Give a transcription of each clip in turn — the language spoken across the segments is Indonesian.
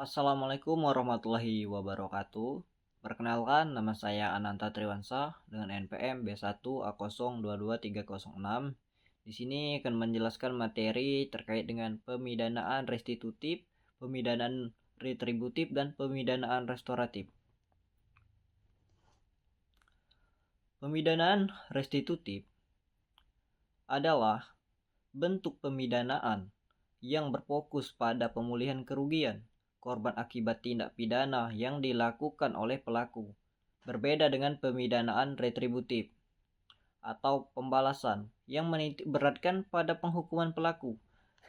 Assalamualaikum warahmatullahi wabarakatuh. Perkenalkan, nama saya Ananta Triwansa dengan NPM B1A022306. Di sini akan menjelaskan materi terkait dengan pemidanaan restitutif, pemidanaan retributif, dan pemidanaan restoratif. Pemidanaan restitutif adalah bentuk pemidanaan yang berfokus pada pemulihan kerugian korban akibat tindak pidana yang dilakukan oleh pelaku. Berbeda dengan pemidanaan retributif atau pembalasan yang menitik beratkan pada penghukuman pelaku.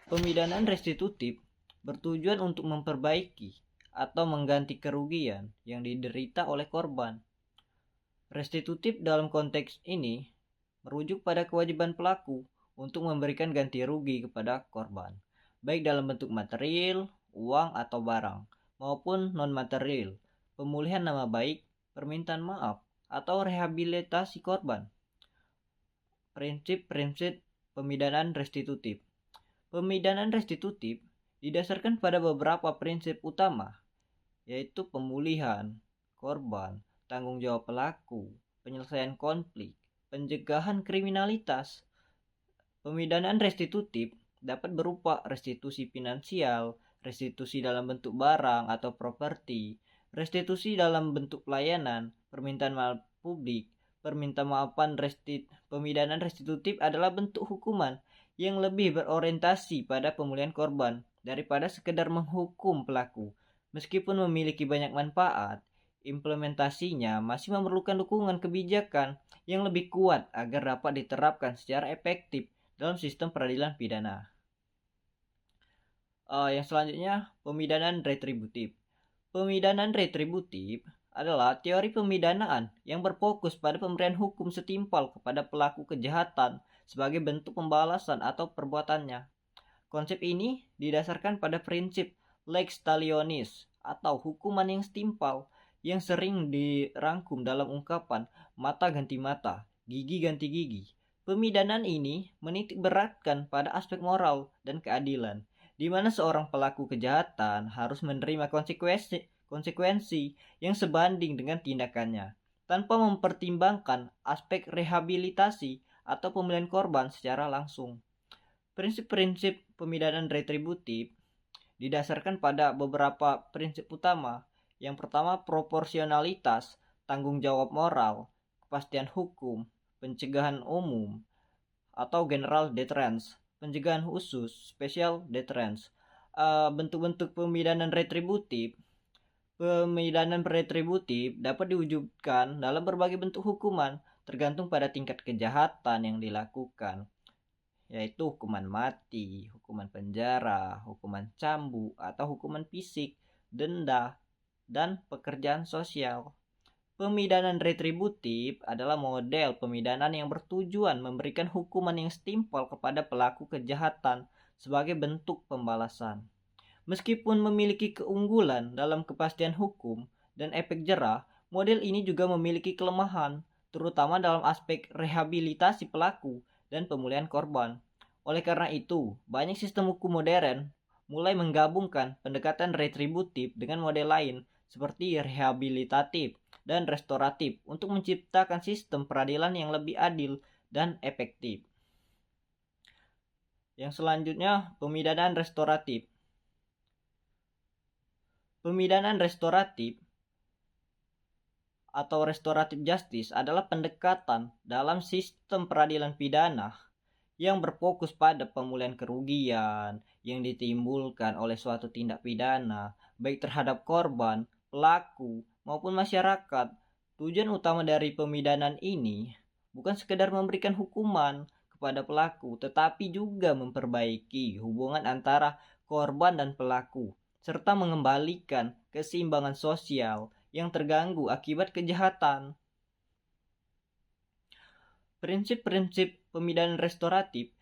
Pemidanaan restitutif bertujuan untuk memperbaiki atau mengganti kerugian yang diderita oleh korban. Restitutif dalam konteks ini merujuk pada kewajiban pelaku untuk memberikan ganti rugi kepada korban, baik dalam bentuk material, uang atau barang, maupun non-material, pemulihan nama baik, permintaan maaf, atau rehabilitasi korban. Prinsip-prinsip pemidanaan restitutif. Pemidanaan restitutif didasarkan pada beberapa prinsip utama, yaitu pemulihan korban, tanggung jawab pelaku, penyelesaian konflik, pencegahan kriminalitas. Pemidanaan restitutif dapat berupa restitusi finansial, restitusi dalam bentuk barang atau properti, restitusi dalam bentuk pelayanan, permintaan maaf publik. Pemidanaan restitutif adalah bentuk hukuman yang lebih berorientasi pada pemulihan korban daripada sekedar menghukum pelaku. Meskipun memiliki banyak manfaat, implementasinya masih memerlukan dukungan kebijakan yang lebih kuat agar dapat diterapkan secara efektif dalam sistem peradilan pidana. Yang selanjutnya, pemidanaan retributif. Pemidanaan retributif adalah teori pemidanaan yang berfokus pada pemberian hukum setimpal kepada pelaku kejahatan sebagai bentuk pembalasan atau perbuatannya. Konsep ini didasarkan pada prinsip lex talionis atau hukuman yang setimpal yang sering dirangkum dalam ungkapan mata ganti mata, gigi ganti gigi. Pemidanaan ini menitik beratkan pada aspek moral dan keadilan, di mana seorang pelaku kejahatan harus menerima konsekuensi yang sebanding dengan tindakannya, tanpa mempertimbangkan aspek rehabilitasi atau pemulihan korban secara langsung. Prinsip-prinsip pemidanaan retributif didasarkan pada beberapa prinsip utama. Yang pertama, proporsionalitas, tanggung jawab moral, kepastian hukum, pencegahan umum atau general deterrence, pencegahan khusus, special deterrence. Bentuk-bentuk pemidanaan retributif dapat diwujudkan dalam berbagai bentuk hukuman tergantung pada tingkat kejahatan yang dilakukan, yaitu hukuman mati, hukuman penjara, hukuman cambuk atau hukuman fisik, denda, dan pekerjaan sosial. Pemidanaan retributif adalah model pemidanaan yang bertujuan memberikan hukuman yang setimpal kepada pelaku kejahatan sebagai bentuk pembalasan. Meskipun memiliki keunggulan dalam kepastian hukum dan efek jera, model ini juga memiliki kelemahan, terutama dalam aspek rehabilitasi pelaku dan pemulihan korban. Oleh karena itu, banyak sistem hukum modern mulai menggabungkan pendekatan retributif dengan model lain seperti rehabilitatif dan restoratif untuk menciptakan sistem peradilan yang lebih adil dan efektif. Yang selanjutnya, pemidanaan restoratif. Pemidanaan restoratif atau restoratif justice adalah pendekatan dalam sistem peradilan pidana yang berfokus pada pemulihan kerugian yang ditimbulkan oleh suatu tindak pidana, baik terhadap korban, pelaku, maupun masyarakat. Tujuan utama dari pemidanaan ini bukan sekedar memberikan hukuman kepada pelaku, tetapi juga memperbaiki hubungan antara korban dan pelaku, serta mengembalikan keseimbangan sosial yang terganggu akibat kejahatan. Prinsip-prinsip pemidanaan restoratif.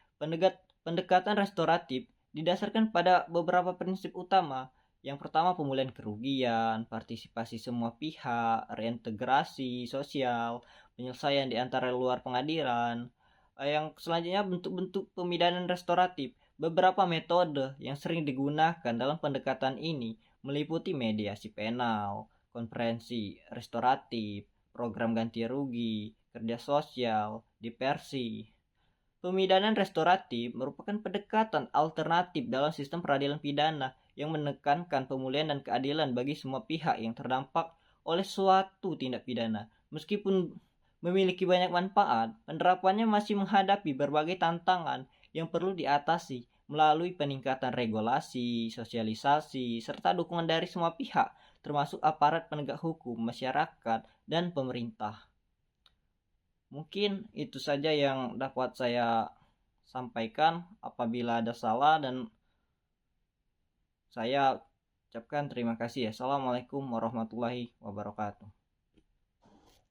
Pendekatan restoratif didasarkan pada beberapa prinsip utama. Yang pertama, pemulihan kerugian, partisipasi semua pihak, reintegrasi sosial, penyelesaian di antara luar pengadilan. Yang selanjutnya, bentuk-bentuk pemidanaan restoratif. Beberapa metode yang sering digunakan dalam pendekatan ini meliputi mediasi penal, konferensi restoratif, program ganti rugi, kerja sosial, diversi. Pemidanan restoratif merupakan pendekatan alternatif dalam sistem peradilan pidana yang menekankan pemulihan dan keadilan bagi semua pihak yang terdampak oleh suatu tindak pidana. Meskipun memiliki banyak manfaat, penerapannya masih menghadapi berbagai tantangan yang perlu diatasi melalui peningkatan regulasi, sosialisasi, serta dukungan dari semua pihak, termasuk aparat penegak hukum, masyarakat, dan pemerintah. Mungkin itu saja yang dapat saya sampaikan. Apabila ada salah, dan saya ucapkan terima kasih. Assalamualaikum warahmatullahi wabarakatuh.